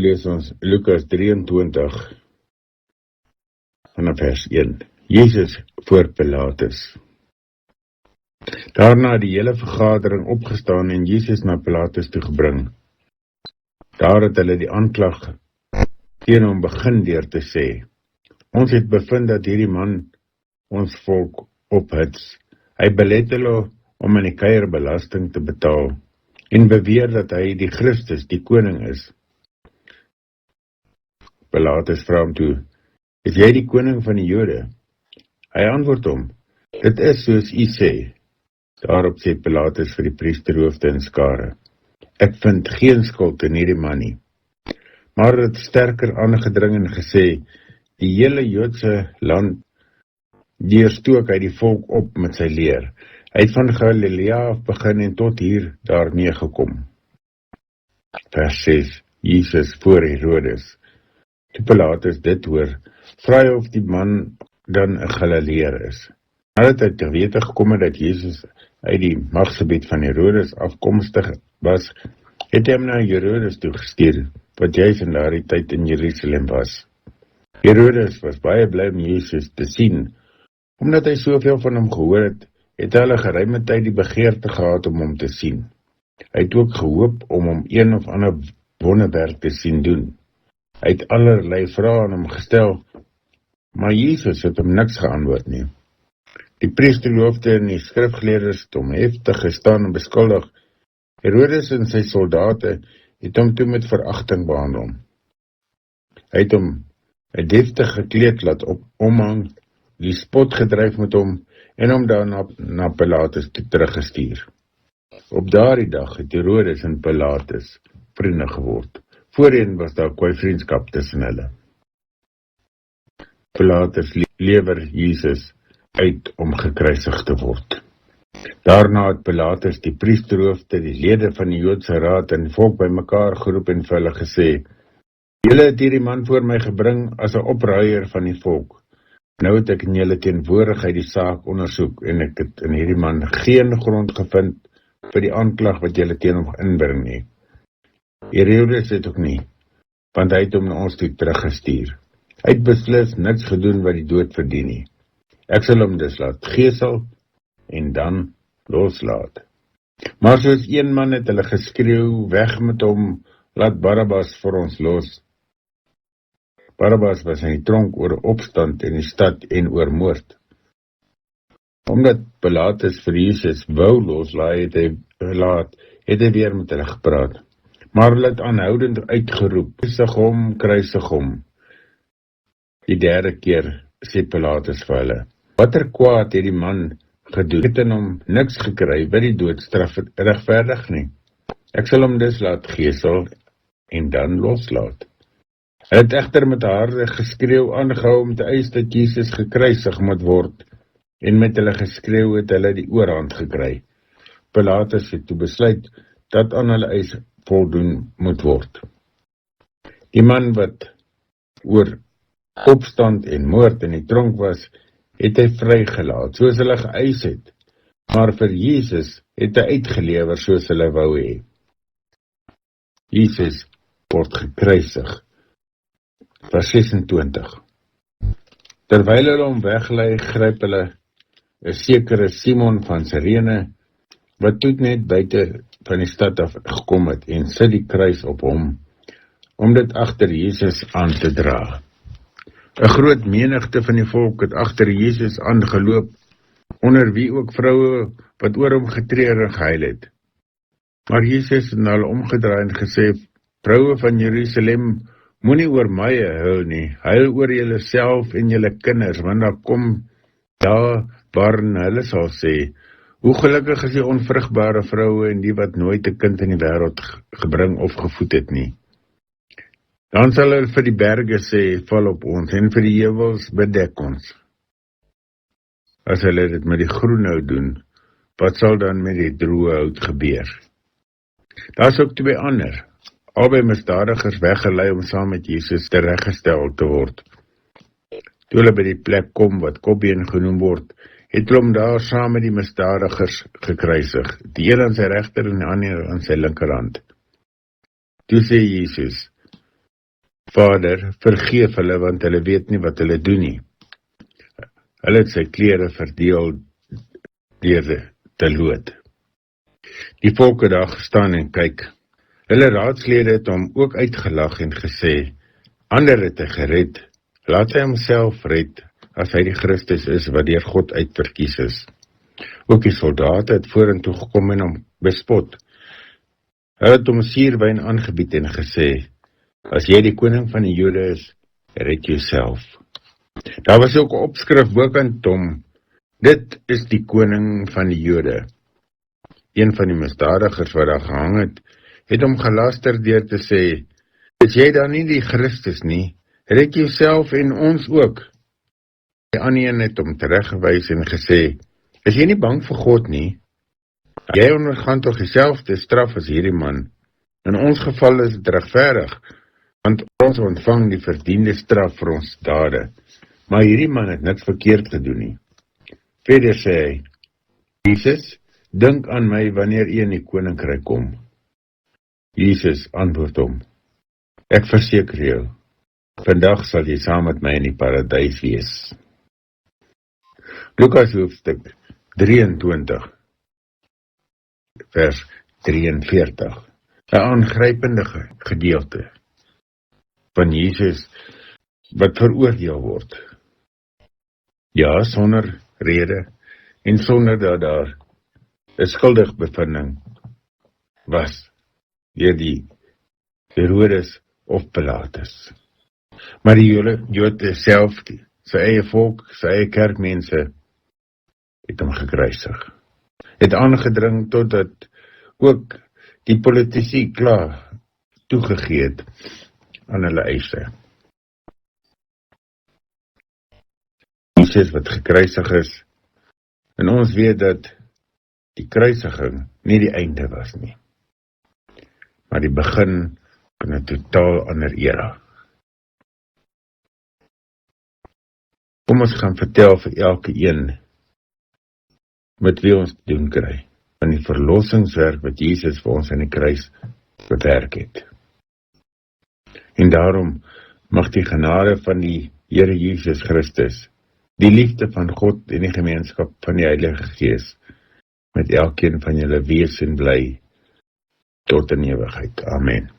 lees ons Lukas 23 vanaf vers 1. Jesus voor Pilatus. Daarna het die hele vergadering opgestaan en Jesus na Pilatus toe gebring. Daar het hulle die aanklag teen hom begin deur te sê: Ons het bevind dat hierdie man ons volk ophits. Hy belet hulle om aan die keier belasting te betaal en beweer dat hy die Christus, die koning is. Pilatus vra hom toe: Is jy die koning van die Jode? Hy antwoord hom: Dit is soos u sê. Daarop sê Pilatus vir die priesterhoofde en skare: Ek vind geen skuld in hierdie man nie. Maar het sterker aangedring en gesê: Die hele Joodse land deurstook hy die volk op met sy leer. Hy het van Galilea af begin en tot hier daarmee gekom. Vers 6. Jesus voor Herodes. Toe Pilatus dit hoor, vra hy of die man dan 'n Galileër is. Nadat hy te wete gekom het dat Jesus uit die magsgebied van Herodes afkomstig was, het hy hom na Herodes toegestuur, wat juis in daardie tyd in Jerusalem was. Herodes was baie bly om Jesus te sien. Omdat hy soveel van hom gehoor het, het hy hulle geruime tyd die begeerte gehad om hom te sien. Hy het ook gehoop om hom een of ander wonderwerk te sien doen. Hy het allerlei vrae aan hom gestel, maar Jesus het hom niks geantwoord nie. Die priesterhoofde en die skrifgeleerdes het hom heftig gestaan en beskuldig. Herodes en sy soldate het hom toe met veragting behandel. Hy het hom 'n deftige kleed laat omhang, die spot gedryf met hom en hom daarna na Pilatus toe teruggestuur. Op daardie dag het Herodes en Pilatus vriende geword. Voorheen was daar kwai vriendskap tussen hulle. Pilatus lewer Jesus uit om gekruisig te word. Daarna het Pilatus die priesterhoofde, die lede van die Joodse raad en die volk bymekaar geroep en vir hulle gesê: Julle het hierdie man voor my gebring as 'n opruier van die volk. Nou het ek in julle teenwoordigheid die saak ondersoek en ek het in hierdie man geen grond gevind vir die aanklag wat julle teen hom inbring nie. Herodes het ook nie, want hy het hom na ons toe teruggestuur. Hy het beslis niks gedoen wat die dood verdien nie. Ek sal hom dus laat gesel en dan loslaat. Maar soos een man het hulle geskreeu: Weg met hom, laat Barabbas vir ons los. Barabbas was in die tronk oor opstand in die stad en oor moord. Omdat Pilatus vir Jesus wou loslaat, het hy weer met hulle gepraat. Maar hulle het aanhoudend uitgeroep: Kruisig hom. Die derde keer sê Pilatus vir hulle: Watter kwaad het die man gedoen? Het in hom niks gekry by die doodstraf regverdig nie. Ek sal hom dus laat gesel en dan loslaat. Hy het egter met harde geskreeu aangehou om te eis dat Jesus gekruisig moet word, en met hulle geskreeu het hulle die oorhand gekry. Pilatus het toe besluit dat aan hulle eis voldoen moet word. Die man wat oor opstand en moord in die tronk was, het hy vrygelaat, soos hulle geëis het, maar vir Jesus het hy uitgelewer soos hulle wou hê. Jesus word gekruisig. Vers 26. Terwyl hulle hom weglei, gryp hulle 'n sekere Simon van Sirene, wat toe net buite van die stad af gekom het, en sit die kruis op hom, om dit agter Jesus aan te dra. 'n Groot menigte van die volk het agter Jesus aangeloop, onder wie ook vroue wat oor hom getreur en gehuil het. Maar Jesus het na hulle omgedraai en gesê: Vroue van Jerusalem, moenie oor my huil nie, huil oor julle self en julle kinders, want daar kom daar waarin hulle sal sê: Hoe gelukkig is die onvrugbare vroue en die wat nooit 'n kind in die wêreld gebring of gevoed het nie. Dan sal hulle vir die berge sê: Val op ons, en vir die heuwels: Bedek ons. As hulle dit met die groen hout doen, wat sal dan met die droë hout gebeur? Daar is ook 2 ander, albei misdadigers, weggelei om saam met Jesus tereggestel te word. Toe hulle by die plek kom wat Kopbeen genoem word, het hulle hom daar saam met die misdadigers gekruisig, die een aan sy regter en die ander aan sy linkerhand. Toe sê Jesus: Vader, vergeef hulle, want hulle weet nie wat hulle doen nie. Hulle het sy klere verdeel deur te lood. Die volk het daar gestaan en kyk. Hulle raadslede het hom ook uitgelag en gesê, ander het hy gered, laat hy homself red, as hy die Christus is wat deur God uitverkies is. Ook die soldate het vorentoe gekom en hom bespot. Hulle het hom suurwyn aangebied en gesê, as jy die koning van die Jode is, red jouself. Daar was ook 'n opskrif bokant hom, dit is die koning van die Jode. Een van die misdadigers wat daar gehang het hom gelaster deur te sê, is jy dan nie die Christus nie, red jouself en ons ook. Die ander een het hom tereggewys en gesê, is jy nie bang vir God nie? Jy ondergaan tog dieselfde straf as hierdie man. In ons geval is dit regverdig, want ons ontvang die verdiende straf vir ons dade. Maar hierdie man het niks verkeerd gedoen nie. Verder sê hy, Jesus, dink aan my wanneer u in die koninkryk kom. Jesus antwoord hom, ek verseker jou, vandag sal jy saam met my in die paradys wees. Lukas hoofstuk 23, vers 43, 'n aangrypende gedeelte van Jesus wat veroordeel word. Ja, sonder rede en sonder dat daar 'n skuldigbevinding was deur die Herodes of Pilatus. Maar die Jode self, sy eie volk, sy eie kerkmense, het hom gekruisig. Het aangedring totdat ook die politici klaar toegegee het aan hulle eise. Jesus wat gekruisig is, en ons weet dat die kruisiging nie die einde was nie, maar die begin van 'n totaal ander era. Kom ons gaan vertel vir elke een met wie ons te doen kry, van die verlossingswerk wat Jesus vir ons aan die kruis bewerk het. En daarom mag die genade van die Here Jesus Christus, die liefde van God en die gemeenskap van die Heilige Gees met elkeen van julle wees en bly tot in ewigheid. Amen.